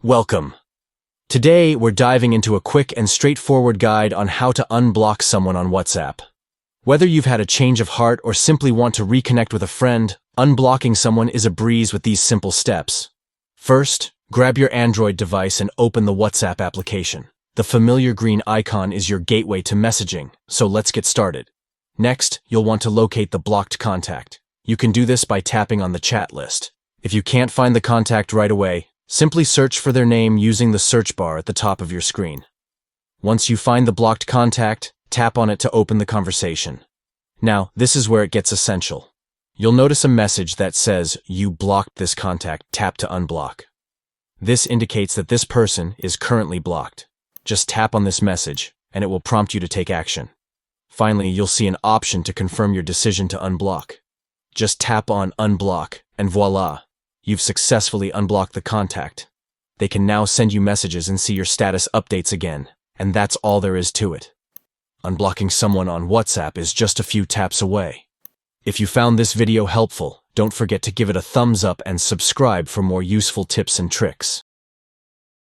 Welcome. Today, we're diving into a quick and straightforward guide on how to unblock someone on WhatsApp. Whether you've had a change of heart or simply want to reconnect with a friend, unblocking someone is a breeze with these simple steps. First, grab your Android device and open the WhatsApp application. The familiar green icon is your gateway to messaging, so let's get started. Next, you'll want to locate the blocked contact. You can do this by tapping on the chat list. If you can't find the contact right away, simply search for their name using the search bar at the top of your screen. Once you find the blocked contact, tap on it to open the conversation. Now, this is where it gets essential. You'll notice a message that says, "You blocked this contact, tap to unblock." This indicates that this person is currently blocked. Just tap on this message, and it will prompt you to take action. Finally, you'll see an option to confirm your decision to unblock. Just tap on Unblock, and voila! You've successfully unblocked the contact. They can now send you messages and see your status updates again, and that's all there is to it. Unblocking someone on WhatsApp is just a few taps away. If you found this video helpful, don't forget to give it a thumbs up and subscribe for more useful tips and tricks.